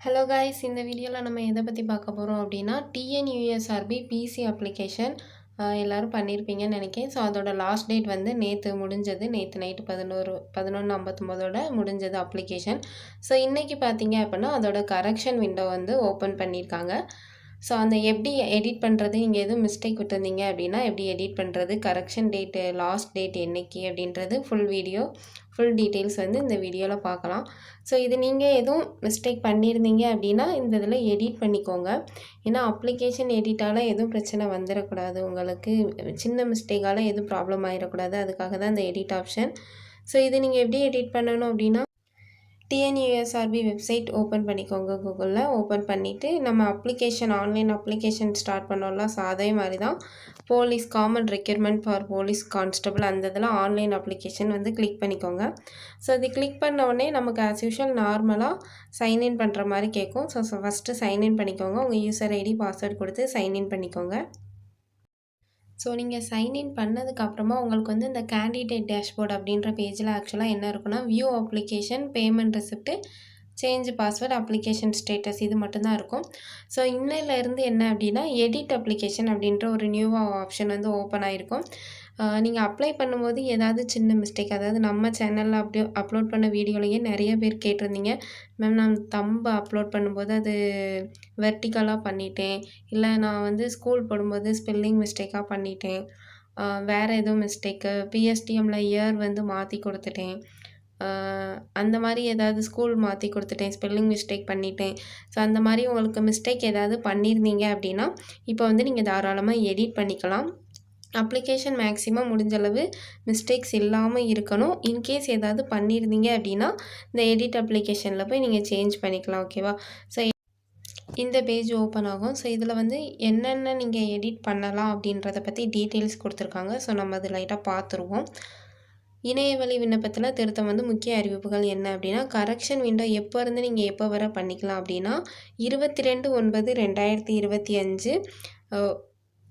Hello guys, இந்த வீடியோவில் நம்ம எதை பற்றி பார்க்க போகிறோம் அப்படின்னா டிஎன்யூஎஸ்ஆர்பி பிசி அப்ளிகேஷன் எல்லோரும் பண்ணியிருப்பீங்கன்னு நினைக்கிறேன். ஸோ அதோட லாஸ்ட் டேட் வந்து நேற்று முடிஞ்சது. நேற்று நைட்டு 11:59 முடிஞ்சது அப்ளிகேஷன். ஸோ இன்றைக்கி பார்த்தீங்க அப்படின்னா அதோட கரெக்ஷன் விண்டோ வந்து ஓப்பன் பண்ணியிருக்காங்க. ஸோ அந்த எப்படி எடிட் பண்ணுறது, நீங்கள் எதுவும் மிஸ்டேக் விட்டுருந்தீங்க அப்படின்னா எப்படி எடிட் பண்ணுறது, கரெக்ஷன் டேட்டு லாஸ்ட் டேட் என்றைக்கு அப்படின்றது ஃபுல் டீட்டெயில்ஸ் வந்து இந்த வீடியோவில் பார்க்கலாம். ஸோ இது நீங்கள் எதுவும் மிஸ்டேக் பண்ணியிருந்தீங்க அப்படின்னா இந்த இதில் எடிட் பண்ணிக்கோங்க. ஏன்னா அப்ளிகேஷன் எடிட்டால் எதுவும் பிரச்சனை வந்துடக்கூடாது, உங்களுக்கு சின்ன மிஸ்டேக்கால் எதுவும் ப்ராப்ளம் ஆகிடக்கூடாது. அதுக்காக தான் இந்த எடிட் ஆப்ஷன். ஸோ இது நீங்கள் எப்படி எடிட் பண்ணணும் அப்படின்னா டிஎன்யூஎஸ்ஆர்பி வெப்சைட் ஓப்பன் பண்ணிக்கோங்க. கூகுளில் ஓப்பன் பண்ணிவிட்டு நம்ம ஆன்லைன் அப்ளிகேஷன் ஸ்டார்ட் பண்ணோம்ல, ஸோ அதே மாதிரி தான் police common requirement for police constable அந்த இதில் ஆன்லைன் அப்ளிகேஷன் வந்து கிளிக் பண்ணிக்கோங்க. ஸோ அது கிளிக் பண்ண உடனே நமக்கு ஆஸ் யூஷுவல் நார்மலாக சைன்இன் பண்ணுற மாதிரி கேட்கும். ஸோ ஃபஸ்ட்டு சைன்இன் பண்ணிக்கோங்க. உங்கள் யூசர் ஐடி பாஸ்வேர்ட் கொடுத்து சைன்இன் பண்ணிக்கோங்க. ஸோ நீங்கள் சைன்இன் பண்ணதுக்கப்புறமா உங்களுக்கு வந்து இந்த கேண்டிடேட் டேஷ்போர்ட் அப்படின்ற பேஜில் ஆக்சுவலாக என்ன இருக்குன்னா view application, payment receipt, change password, application status இது மட்டும்தான் இருக்கும். ஸோ இன்னையிலேருந்து என்ன அப்படின்னா எடிட் அப்ளிகேஷன் அப்படின்ற ஒரு நியூவாக ஆப்ஷன் வந்து ஓப்பன் ஆகிருக்கும். நீங்கள் அப்ளை பண்ணும்போது ஏதாவது சின்ன மிஸ்டேக், அதாவது நம்ம சேனலில் அப்லோட் பண்ண வீடியோலையே நிறைய பேர் கேட்டிருந்தீங்க, மேம் நான் தம்பை அப்லோட் பண்ணும்போது அது வெர்டிக்கலாக பண்ணிட்டேன், இல்லை நான் வந்து ஸ்கூல் போடும்போது ஸ்பெல்லிங் மிஸ்டேக்காக பண்ணிட்டேன், வேறு எதுவும் மிஸ்டேக்கு பிஎஸ்டிஎம்மில் இயர் வந்து மாற்றி கொடுத்துட்டேன், அந்த மாதிரி ஏதாவது ஸ்கூல் மாற்றி கொடுத்துட்டேன், ஸ்பெல்லிங் மிஸ்டேக் பண்ணிட்டேன். ஸோ அந்த மாதிரி உங்களுக்கு மிஸ்டேக் ஏதாவது பண்ணியிருந்தீங்க அப்படின்னா இப்போ வந்து நீங்கள் தாராளமாக எடிட் பண்ணிக்கலாம். அப்ளிகேஷன் மேக்ஸிமம் முடிஞ்சளவு மிஸ்டேக்ஸ் இல்லாமல் இருக்கணும். இன்கேஸ் ஏதாவது பண்ணியிருந்தீங்க அப்படின்னா இந்த எடிட் அப்ளிகேஷனில் போய் நீங்கள் சேஞ்ச் பண்ணிக்கலாம். ஓகேவா? ஸோ இந்த பேஜ் ஓப்பன் ஆகும். ஸோ இதில் வந்து என்னென்ன நீங்கள் எடிட் பண்ணலாம் அப்படின்றத பற்றி டீட்டெயில்ஸ் கொடுத்துருக்காங்க. ஸோ நம்ம அது லைட்டாக பார்த்துருவோம். இணையவழி விண்ணப்பத்தில் திருத்தம் வந்து முக்கிய அறிவிப்புகள் என்ன அப்படின்னா, கரெக்ஷன் விண்டோ எப்போ இருந்து நீங்கள் எப்போ வரை பண்ணிக்கலாம் அப்படின்னா 22/9/2025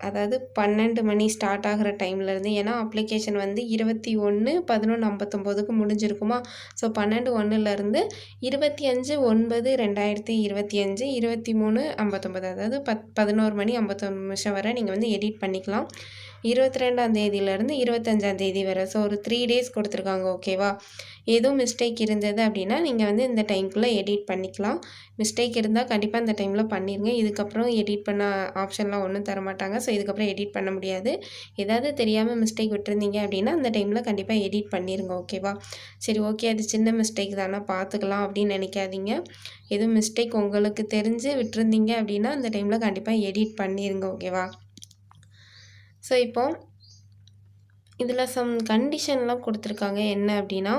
அதாவது 12 மணி ஸ்டார்ட் ஆகிற டைம்லேருந்து. ஏன்னா அப்ளிகேஷன் வந்து 21/11:59க்கு முடிஞ்சிருக்குமா. ஸோ 12/1லேருந்து 25/9/2025 23:59 அதாவது 11 மணி 59 நிமிஷம் வரை நீங்கள் வந்து எடிட் பண்ணிக்கலாம். 22ஆம் தேதியிலேருந்து 25ஆம் தேதி வரை. ஸோ ஒரு 3 டேஸ் கொடுத்துருக்காங்க. ஓகேவா? எதுவும் மிஸ்டேக் இருந்தது அப்படின்னா நீங்கள் வந்து இந்த டைம்குள்ளே எடிட் பண்ணிக்கலாம். மிஸ்டேக் இருந்தால் கண்டிப்பாக இந்த டைமில் பண்ணிடுங்க. இதுக்கப்புறம் எடிட் பண்ண ஆப்ஷன்லாம் ஒன்றும் தரமாட்டாங்க. ஸோ இதுக்கப்புறம் எடிட் பண்ண முடியாது. ஏதாவது தெரியாமல் மிஸ்டேக் விட்டுருந்தீங்க அப்படின்னா அந்த டைமில் கண்டிப்பாக எடிட் பண்ணிடுங்க. ஓகேவா? சரி, ஓகே, அது சின்ன மிஸ்டேக் தானே, பார்த்துக்கலாம் அப்படின்னு நினைக்காதீங்க. எதுவும் மிஸ்டேக் உங்களுக்கு தெரிஞ்சு விட்டுருந்தீங்க அப்படின்னா அந்த டைமில் கண்டிப்பாக எடிட் பண்ணிடுங்க. ஓகேவா? ஸோ இப்போ இதில் சம் கண்டிஷன்லாம் கொடுத்துருக்காங்க. என்ன அப்படின்னா,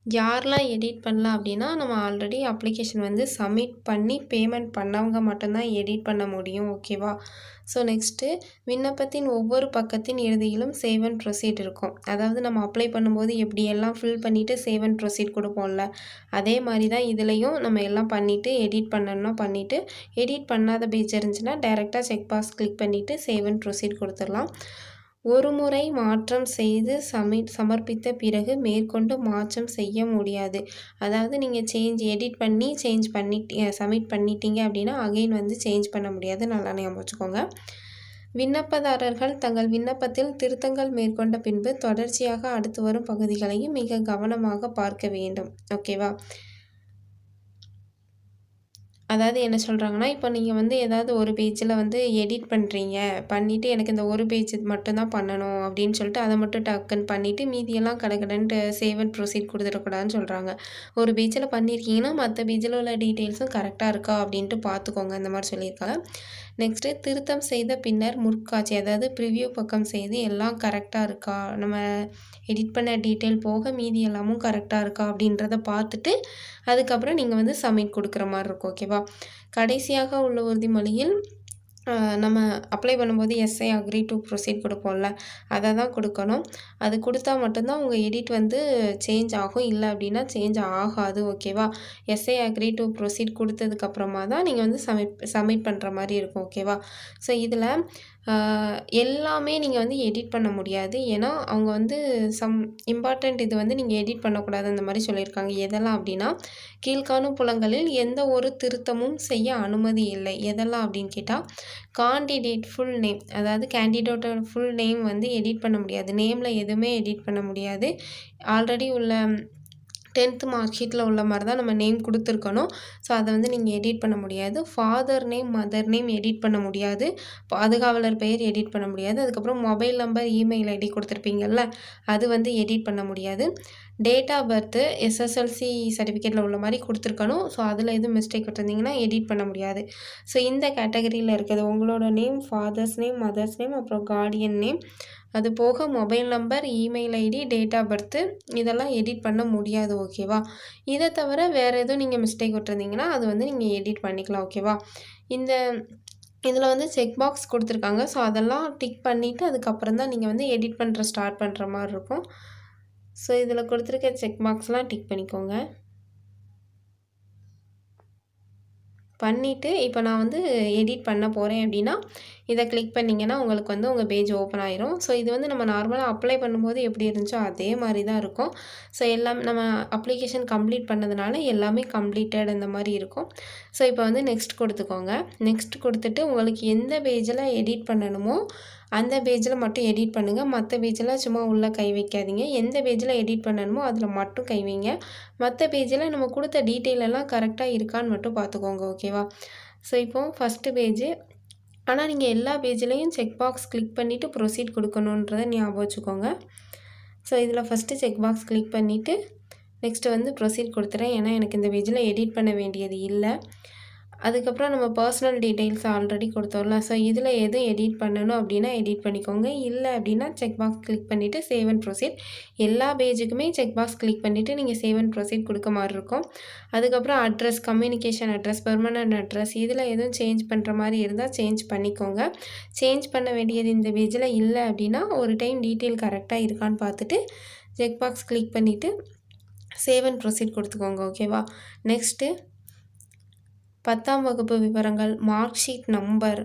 யாரெலாம் எடிட் பண்ணலாம் அப்படின்னா, நம்ம ஆல்ரெடி அப்ளிகேஷன் வந்து சப்மிட் பண்ணி பேமெண்ட் பண்ணவங்க மட்டும்தான் எடிட் பண்ண முடியும். ஓகேவா? ஸோ நெக்ஸ்ட்டு விண்ணப்பத்தின் ஒவ்வொரு பக்கத்தின் இறுதியிலும் சேவ் அண்ட் ப்ரொசீட் இருக்கும். அதாவது நம்ம அப்ளை பண்ணும்போது எப்படியெல்லாம் ஃபில் பண்ணிவிட்டு சேவ் அண்ட் ப்ரொசீட் கொடுப்போம்ல, அதே மாதிரி தான் இதுலேயும் நம்ம எல்லாம் பண்ணிவிட்டு எடிட் பண்ணணும்னா பண்ணிவிட்டு, எடிட் பண்ணாத பேஜ் இருந்துச்சுன்னா டைரெக்டாக செக் பாக்ஸ் கிளிக் பண்ணிவிட்டு சேவ் அண்ட் ப்ரொசீட் கொடுத்துடலாம். ஒரு முறை மாற்றம் செய்து சமர்ப்பித்த பிறகு மேற்கொண்டு மாற்றம் செய்ய முடியாது. அதாவது நீங்கள் எடிட் பண்ணி சப்மிட் பண்ணிட்டீங்க அப்படின்னா அகைன் வந்து சேஞ்ச் பண்ண முடியாது. நல்லா ஞாபகம் வச்சுக்கோங்க. விண்ணப்பதாரர்கள் தங்கள் விண்ணப்பத்தில் திருத்தங்கள் மேற்கொண்ட பின்பு தொடர்ச்சியாக அடுத்து வரும் பகுதிகளையும் மிக கவனமாக பார்க்க வேண்டும். ஓகேவா? அதாவது என்ன சொல்கிறாங்கன்னா, இப்போ நீங்கள் வந்து ஏதாவது ஒரு பேஜில் வந்து எடிட் பண்ணுறீங்க, பண்ணிவிட்டு எனக்கு இந்த ஒரு பேஜ் மட்டும்தான் பண்ணணும் அப்படின்னு சொல்லிட்டு அதை மட்டும் டக்குன்னு பண்ணிவிட்டு மீதியெல்லாம் கடகடன்ட்டு சேவ் அண்ட் ப்ரொசீட் கொடுத்துடக்கூடாதுன்னு சொல்கிறாங்க. ஒரு பேஜில் பண்ணியிருக்கீங்கன்னா மற்ற பேஜில் உள்ள டீட்டெயில்ஸும் கரெக்டாக இருக்கா அப்படின்ட்டு பார்த்துக்கோங்க, இந்த மாதிரி சொல்லியிருக்காங்க. நெக்ஸ்ட்டு திருத்தம் செய்த பின்னர் முற்காட்சி, அதாவது ப்ரிவ்யூ பக்கம் செய்து எல்லாம் கரெக்டாக இருக்கா, நம்ம எடிட் பண்ண டீட்டெயில் போக மீதி எல்லாமும் கரெக்டாக இருக்கா அப்படின்றத பார்த்துட்டு அதுக்கப்புறம் நீங்கள் வந்து சப்மிட் கொடுக்குற மாதிரி இருக்கும். ஓகேவா? கடைசியாக உள்ள உறுதிமொழியில் நம்ம அப்ளை பண்ணும்போது எஸ்ஐ அக்ரி டு ப்ரொசீட் கொடுப்போம்ல, அதை தான் கொடுக்கணும். அது கொடுத்தா மட்டும்தான் உங்கள் எடிட் வந்து சேஞ்ச் ஆகும், இல்லை அப்படின்னா சேஞ்ச் ஆகாது. ஓகேவா? எஸ்ஐ அக்ரி டு ப்ரொசீட் கொடுத்ததுக்கப்புறமா தான் நீங்கள் வந்து சப்மிட் பண்ணுற மாதிரி இருக்கும். ஓகேவா? ஸோ இதில் எல்லாமே நீங்கள் வந்து எடிட் பண்ண முடியாது. ஏன்னா, அவங்க வந்து சம் இம்பார்ட்டன்ட் இது வந்து நீங்கள் எடிட் பண்ணக்கூடாது அந்த மாரி சொல்லியிருக்காங்க. எதெல்லாம் அப்டின்னா, கீழ்காணும் புலங்களில் எந்த ஒரு திருத்தமும் செய்ய அனுமதி இல்லை. எதெல்லாம் அப்டின்னு கேட்டா, காண்டிடேட் ஃபுல் நேம் அதாவது கேண்டிடேட்டோட ஃபுல் நேம் வந்து எடிட் பண்ண முடியாது. நேம்ல எதுவுமே எடிட் பண்ண முடியாது. ஆல்ரெடி உள்ள 10th மார்க் ஷீட்டில் உள்ள மாதிரி தான் நம்ம நேம் கொடுத்துருக்கணும். ஸோ அதை வந்து நீங்கள் எடிட் பண்ண முடியாது. Father name, mother name edit பண்ண முடியாது. பாதுகாவலர் பெயர் எடிட் பண்ண முடியாது. அதுக்கப்புறம் மொபைல் நம்பர், இமெயில் ஐடி கொடுத்துருப்பீங்கள்ல, அது வந்து எடிட் பண்ண முடியாது. டேட் ஆஃப் பர்த்து எஸ்எஸ்எல்சி சர்டிஃபிகேட்டில் உள்ள மாதிரி கொடுத்துருக்கணும். ஸோ அதில் எதுவும் மிஸ்டேக் விட்டுருந்தீங்கன்னா எடிட் பண்ண முடியாது. ஸோ இந்த கேட்டகரியில் இருக்குது உங்களோட name, father's name, mother's name, அப்புறம் கார்டியன் நேம், அது போக mobile number, email ID, date of birth இதெல்லாம் எடிட் பண்ண முடியாது. ஓகேவா? இதை தவிர வேறு எதுவும் நீங்கள் மிஸ்டேக் விட்டுருந்தீங்கன்னா அது வந்து நீங்கள் எடிட் பண்ணிக்கலாம். ஓகேவா? இந்த இதில் வந்து செக் பாக்ஸ் கொடுத்துருக்காங்க. ஸோ அதெல்லாம் டிக் பண்ணிவிட்டு அதுக்கப்புறம் தான் நீங்கள் வந்து எடிட் ஸ்டார்ட் பண்ணுற மாதிரி இருக்கும். ஸோ இதில் கொடுத்துருக்க செக் பாக்ஸ்லாம் டிக் பண்ணிக்கோங்க. பண்ணிவிட்டு இப்போ நான் வந்து எடிட் பண்ண போகிறேன் அப்படின்னா இதை கிளிக் பண்ணிங்கன்னா உங்களுக்கு வந்து உங்கள் பேஜ் ஓப்பன் ஆயிரும். ஸோ இது வந்து நம்ம நார்மலாக அப்ளை பண்ணும்போது எப்படி இருந்துச்சோ அதே மாதிரி தான் இருக்கும். ஸோ எல்லாம் நம்ம அப்ளிகேஷன் கம்ப்ளீட் பண்ணதுனால எல்லாமே கம்ப்ளீட்டட் இந்த மாதிரி இருக்கும். ஸோ இப்போ வந்து நெக்ஸ்ட் கொடுத்துக்கோங்க. நெக்ஸ்ட் கொடுத்துட்டு உங்களுக்கு எந்த பேஜில் எடிட் பண்ணணுமோ அந்த பேஜில் மட்டும் எடிட் பண்ணுங்கள். மற்ற பேஜில் சும்மா உள்ளே கை வைக்காதீங்க. எந்த பேஜில் எடிட் பண்ணணுமோ அதில் மட்டும் கை வைங்க. மற்ற பேஜில் நம்ம கொடுத்த டீட்டெயில் எல்லாம் கரெக்டாக இருக்கான்னு மட்டும் பார்த்துக்கோங்க. ஓகேவா? ஸோ இப்போது ஃபஸ்ட்டு பேஜு, ஆனால் நீங்கள் எல்லா பேஜ்லேயும் செக் பாக்ஸ் கிளிக் பண்ணிவிட்டு ப்ரொசீட் கொடுக்கணுன்றதை ஞாபகம் வச்சுக்கோங்க. ஸோ இதில் ஃபஸ்ட்டு செக் பாக்ஸ் கிளிக் பண்ணிவிட்டு நெக்ஸ்ட்டு வந்து ப்ரொசீட் கொடுத்துறேன். ஏன்னா எனக்கு இந்த பேஜில் எடிட் பண்ண வேண்டியது இல்லை. அதுக்கப்புறம் நம்ம பர்சனல் டீட்டெயில்ஸ் ஆல்ரெடி கொடுத்தோம்ல. ஸோ இதில் எதுவும் எடிட் பண்ணணும் அப்படின்னா எடிட் பண்ணிக்கோங்க. இல்லை அப்படின்னா செக் பாக்ஸ் கிளிக் பண்ணிவிட்டு சேவ் அண்ட் ப்ரொசீட். எல்லா பேஜுக்குமே செக் பாக்ஸ் கிளிக் பண்ணிவிட்டு நீங்கள் சேவ் அண்ட் ப்ரொசீட் கொடுக்க மாதிரி இருக்கும். அதுக்கப்புறம் address, communication address, permanent address இதில் எதுவும் சேஞ்ச் பண்ணுற மாதிரி இருந்தால் சேஞ்ச் பண்ணிக்கோங்க. சேஞ்ச் பண்ண வேண்டியது இந்த பேஜில் இல்லை அப்படின்னா ஒரு டைம் டீட்டெயில் கரெக்டாக இருக்கான்னு பார்த்துட்டு செக் பாக்ஸ் கிளிக் பண்ணிவிட்டு சேவ் அண்ட் ப்ரொசீட் கொடுத்துக்கோங்க. ஓகேவா? நெக்ஸ்ட்டு 10ஆம் வகுப்பு விவரங்கள், mark sheet number,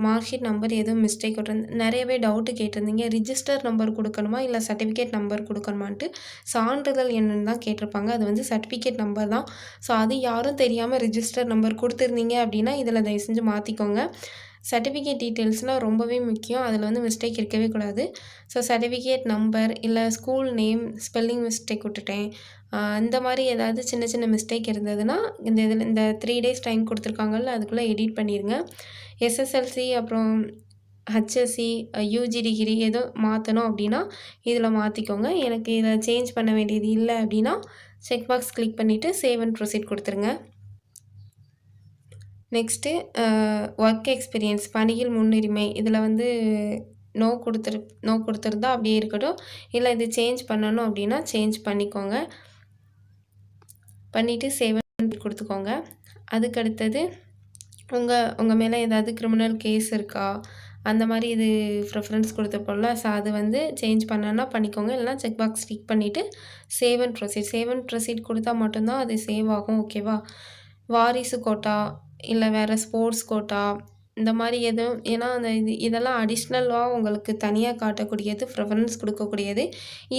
mark sheet number எதுவும் மிஸ்டேக் நிறையவே டவுட்டு கேட்டிருந்தீங்க. ரிஜிஸ்டர் நம்பர் கொடுக்கணுமா இல்லை சர்டிஃபிகேட் நம்பர் கொடுக்கணுமான்ட்டு. சான்றிதழ் என்னன்னு தான் கேட்டிருப்பாங்க. அது வந்து சர்டிஃபிகேட் நம்பர் தான். ஸோ அது யாரும் தெரியாமல் ரிஜிஸ்டர் நம்பர் கொடுத்துருந்தீங்க அப்படின்னா இதில் தயவு செஞ்சு மாற்றிக்கோங்க. சர்டிஃபிகேட் டீட்டெயில்ஸ்லாம் ரொம்பவே முக்கியம். அதில் வந்து மிஸ்டேக் இருக்கவே கூடாது. ஸோ சர்டிஃபிகேட் நம்பர் இல்லை ஸ்கூல் நேம் ஸ்பெல்லிங் மிஸ்டேக் விட்டுட்டேன், இந்த மாதிரி ஏதாவது சின்ன சின்ன மிஸ்டேக் இருந்ததுன்னா இந்த 3 days டைம் கொடுத்துருக்காங்கல்ல அதுக்குள்ளே எடிட் பண்ணிடுங்க. எஸ்எஸ்எல்சி அப்புறம் ஹச்எஸ்சி, யூஜி டிகிரி ஏதோ மாற்றணும் அப்படின்னா இதில் மாற்றிக்கோங்க. எனக்கு இதில் சேஞ்ச் பண்ண வேண்டியது இல்லை அப்படின்னா செக் பாக்ஸ் கிளிக் பண்ணிவிட்டு சேவ் அண்ட் ப்ரொசீட் கொடுத்துருங்க. நெக்ஸ்ட்டு ஒர்க் எக்ஸ்பீரியன்ஸ், பணியில் முன்னுரிமை இதில் வந்து நோ கொடுத்துருந்தா அப்படியே இருக்கட்டும். இல்லை இது சேஞ்ச் பண்ணணும் அப்படின்னா சேஞ்ச் பண்ணிக்கோங்க. பண்ணிவிட்டு சேவ் கொடுத்துக்கோங்க. அதுக்கடுத்தது உங்கள் மேலே ஏதாவது கிரிமினல் கேஸ் இருக்கா அந்த மாதிரி இது ப்ரிஃபரன்ஸ் கொடுத்துருப்போம்ல. ஸோ அது வந்து சேஞ்ச் பண்ணனா பண்ணிக்கோங்க. இல்லைனா செக் பாக்ஸ் டிக் பண்ணிவிட்டு சேவ் அண்ட் ப்ரொசீட் கொடுத்தா மட்டும்தான் அது சேவ் ஆகும். ஓகேவா? வாரிசு கோட்டா இல்லை வேறு ஸ்போர்ட்ஸ் கோட்டா இந்த மாதிரி எதுவும், ஏன்னா அந்த இதெல்லாம் அடிஷ்னலாக உங்களுக்கு தனியாக காட்டக்கூடியது, ப்ரிஃபரன்ஸ் கொடுக்கக்கூடியது.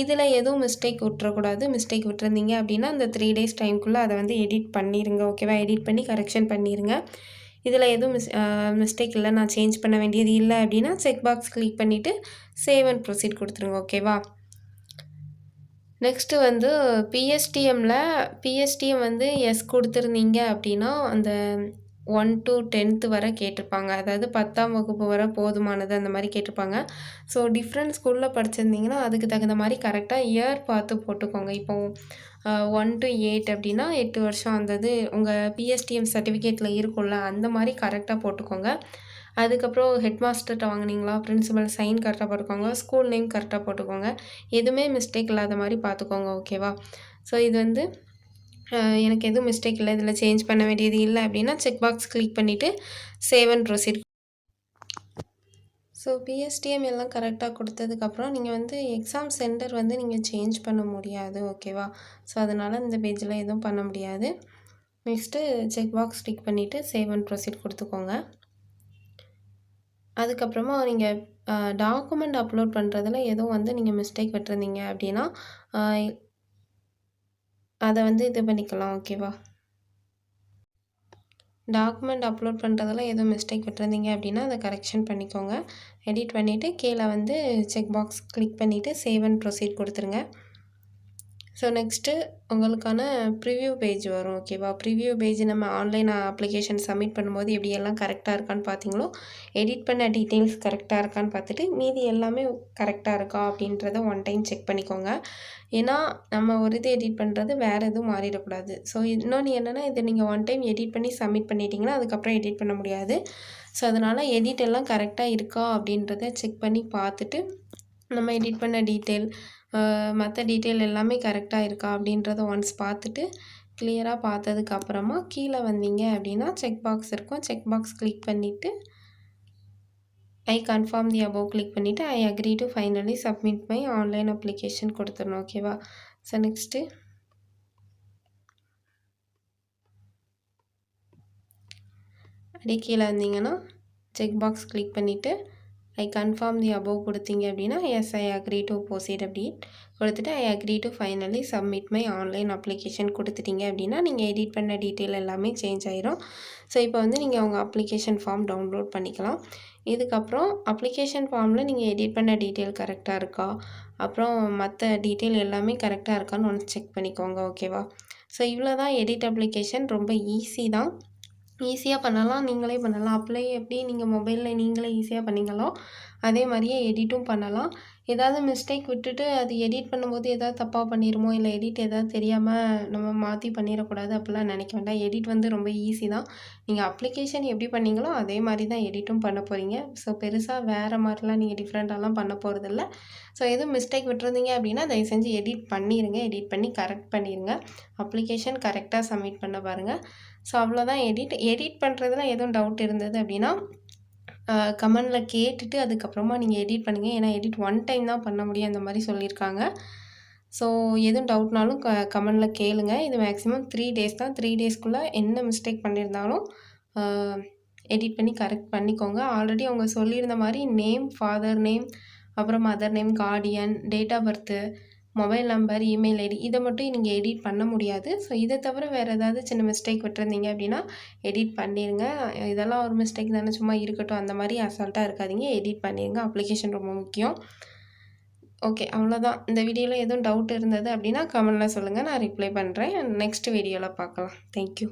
இதில் எதுவும் மிஸ்டேக் விட்டுறக்கூடாது. மிஸ்டேக் விட்டுருந்தீங்க அப்படின்னா அந்த 3 days டைம்குள்ளே அதை வந்து எடிட் பண்ணிடுங்க. ஓகேவா? எடிட் பண்ணி கரெக்ஷன் பண்ணிடுங்க. இதில் எதுவும் மிஸ்டேக் இல்லை, நான் சேஞ்ச் பண்ண வேண்டியது இல்லை அப்படின்னா செக் பாக்ஸ் கிளிக் பண்ணிவிட்டு சேவ் அண்ட் ப்ரொசீட் கொடுத்துருங்க. ஓகேவா? நெக்ஸ்ட்டு வந்து பிஎஸ்டிஎம் வந்து எஸ் கொடுத்துருந்தீங்க அப்படின்னா அந்த 1 to 10th வரை கேட்டிருப்பாங்க. அதாவது 10ஆம் வகுப்பு வரை போதுமானது அந்த மாதிரி கேட்டிருப்பாங்க. ஸோ டிஃப்ரெண்ட் ஸ்கூலில் படிச்சிருந்தீங்கன்னா அதுக்கு தகுந்த மாதிரி கரெக்டாக இயர் பார்த்து போட்டுக்கோங்க. இப்போது 1 to 8 அப்படின்னா 8 வருஷம் அந்த இது உங்கள் பிஎஸ்டிஎம் சர்டிஃபிகேட்டில் இருக்கும்ல அந்த மாதிரி கரெக்டாக போட்டுக்கோங்க. அதுக்கப்புறம் ஹெட் மாஸ்டர்கிட்ட வாங்கினீங்களா, பிரின்சிபல் சைன் கரெக்டாக போட்டுக்கோங்க. ஸ்கூல் நேம் கரெக்டாக போட்டுக்கோங்க. எதுவுமே மிஸ்டேக் இல்லாத மாதிரி பார்த்துக்கோங்க. ஓகேவா? ஸோ இது வந்து எனக்கு எதுவும் மிஸ்டேக் இல்லை, இதில் சேஞ்ச் பண்ண வேண்டியது இல்லை அப்படின்னா செக் பாக்ஸ் கிளிக் பண்ணிவிட்டு save and proceed. So PSTM எல்லாம் கரெக்டாக கொடுத்ததுக்கப்புறம் நீங்கள் வந்து எக்ஸாம் சென்டர் வந்து நீங்கள் சேஞ்ச் பண்ண முடியாது. ஓகேவா? ஸோ அதனால் இந்த பேஜில் எதுவும் பண்ண முடியாது. நெக்ஸ்ட்டு செக் பாக்ஸ் டிக் பண்ணிவிட்டு சேவ் அண்ட் ப்ரொசீட் கொடுத்துக்கோங்க. அதுக்கப்புறமா நீங்க டாக்குமெண்ட் அப்லோட் பண்ணுறதுல எதுவும் வந்து நீங்க மிஸ்டேக் விட்டுருந்தீங்க அப்படின்னா, அ அத வந்து இது பண்ணிக்கலாம். ஓகேவா? டாக்குமெண்ட் அப்லோட் பண்ணுறதுல எதுவும் மிஸ்டேக் விட்டுருந்தீங்க அப்படின்னா, அத கரெக்ஷன் பண்ணிக்கோங்க. எடிட் பண்ணிவிட்டு கீழே வந்து செக் பாக்ஸ் கிளிக் பண்ணிவிட்டு சேவ் அண்ட் ப்ரொசீட் கொடுத்துருங்க. ஸோ நெக்ஸ்ட்டு உங்களுக்கான ப்ரிவ்யூ பேஜ் வரும். ஓகேவா? ப்ரிவ்யூ பேஜ் நம்ம ஆன்லைன் அப்ளிகேஷன் சப்மிட் பண்ணும்போது எப்படி எல்லாம் கரெக்டாக இருக்கான்னு பார்த்தீங்களோ, எடிட் பண்ண டீட்டெயில்ஸ் கரெக்டாக இருக்கான்னு பார்த்துட்டு, மீதி எல்லாமே கரெக்டாக இருக்கா அப்படின்றத ஒன் டைம் செக் பண்ணிக்கோங்க. ஏன்னா, நம்ம ஒரு இது எடிட் பண்ணுறது வேறு எதுவும் மாறிடக்கூடாது. ஸோ இன்னொன்று என்னென்னா, இதை நீங்கள் ஒன் டைம் எடிட் பண்ணி சப்மிட் பண்ணிட்டீங்கன்னா, அதுக்கப்புறம் எடிட் பண்ண முடியாது. ஸோ அதனால் எடிட் எல்லாம் கரெக்டாக இருக்கா அப்படின்றத செக் பண்ணி பார்த்துட்டு, நம்ம எடிட் பண்ண டீட்டெயில் மற்ற டீட்டெயில் எல்லாமே கரெக்டாக இருக்கா அப்படின்றத ஒன்ஸ் பார்த்துட்டு, கிளியராக பார்த்ததுக்கப்புறமா கீழே வந்தீங்க அப்படின்னா செக் பாக்ஸ் இருக்கும். செக் பாக்ஸ் கிளிக் பண்ணிவிட்டு, I confirm the above click பண்ணிவிட்டு, I agree to finally submit my online application கொடுத்துடணும். ஓகேவா? ஸோ நெக்ஸ்ட்டு அப்படியே கீழே வந்தீங்கன்னா செக் பாக்ஸ் கிளிக் பண்ணிவிட்டு, ஐ கன்ஃபார்ம் தி அபோவ் கொடுத்தீங்க அப்படின்னா, yes I agree to proceed அப்படின்னு கொடுத்துட்டு, I agree to finally submit my online application கொடுத்துட்டீங்க அப்படின்னா, நீங்கள் எடிட் பண்ண டீட்டெயில் எல்லாமே சேஞ்ச் ஆயிரும். ஸோ இப்போ வந்து நீங்கள் உங்கள் அப்ளிகேஷன் ஃபார்ம் டவுன்லோட் பண்ணிக்கலாம். இதுக்கப்புறம் அப்ளிகேஷன் ஃபார்மில் நீங்கள் எடிட் பண்ண டீட்டெயில் கரெக்டாக இருக்கா, அப்புறம் மற்ற டீட்டெயில் எல்லாமே கரெக்டாக இருக்கான்னு ஒன்று செக் பண்ணிக்கோங்க. ஓகேவா? ஸோ இவ்வளோ தான் எடிட் அப்ளிகேஷன். ரொம்ப ஈஸி தான். ஈஸியாக பண்ணலாம். நீங்களே பண்ணலாம். அப்ளை எப்படி நீங்கள் மொபைலில் நீங்களே ஈஸியாக பண்ணீங்களோ, அதே மாதிரியே எடிட்டும் பண்ணலாம். ஏதாவது மிஸ்டேக் விட்டுட்டு அது எடிட் பண்ணும்போது ஏதாவது தப்பாக பண்ணிருமோ, இல்லை எடிட் ஏதாவது தெரியாமல் நம்ம மாற்றி பண்ணிடக்கூடாது அப்படிலாம் நினைக்க வேண்டாம். எடிட் வந்து ரொம்ப ஈஸி தான். நீங்கள் அப்ளிகேஷன் எப்படி பண்ணீங்களோ அதே மாதிரி தான் எடிட்டும் பண்ண போகிறீங்க. ஸோ பெருசாக வேறு மாதிரிலாம் நீங்கள் டிஃப்ரெண்ட்டாலாம் பண்ண போகிறதில்ல. ஸோ எதுவும் மிஸ்டேக் விட்டுருந்தீங்க அப்படின்னா தயவு செஞ்சு எடிட் பண்ணிடுங்க. எடிட் பண்ணி கரெக்ட் பண்ணிடுங்க. அப்ளிகேஷன் கரெக்டாக சப்மிட் பண்ண பாருங்கள். ஸோ அவ்வளோதான் எடிட் பண்ணுறதுல எதுவும் டவுட் இருந்தது அப்படின்னா, கமெண்டில் கேட்டுட்டு அதுக்கப்புறமா நீங்கள் எடிட் பண்ணுங்கள். ஏன்னா எடிட் ஒன் டைம் தான் பண்ண முடியும் அந்த மாதிரி சொல்லியிருக்காங்க. ஸோ எதுவும் டவுட்னாலும் கமெண்டில் கேளுங்க. இது மேக்ஸிமம் 3 டேஸ் தான். 3 டேஸ்க்குள்ளே என்ன மிஸ்டேக் பண்ணியிருந்தாலும் எடிட் பண்ணி கரெக்ட் பண்ணிக்கோங்க. ஆல்ரெடி அவங்க சொல்லியிருந்த மாதிரி நேம், ஃபாதர் நேம், அப்புறம் mother name, guardian, date of birth, mobile number, email ID இதை மட்டும் நீங்கள் எடிட் பண்ண முடியாது. ஸோ இதை தவிர வேறு ஏதாவது சின்ன மிஸ்டேக் விட்டுருந்தீங்க அப்படின்னா எடிட் பண்ணிடுங்க. இதெல்லாம் ஒரு மிஸ்டேக் தானே, சும்மா இருக்கட்டும் அந்த மாதிரி அசால்ட்டாக இருக்காதீங்க. எடிட் பண்ணிடுங்க. அப்ளிகேஷன் ரொம்ப முக்கியம். ஓகே, அவ்வளோதான். இந்த வீடியோவில் எதுவும் டவுட் இருந்தது அப்படின்னா கமெண்டில் சொல்லுங்கள். நான் ரிப்ளை பண்ணுறேன். நெக்ஸ்ட் வீடியோவில் பார்க்கலாம். தேங்க்யூ.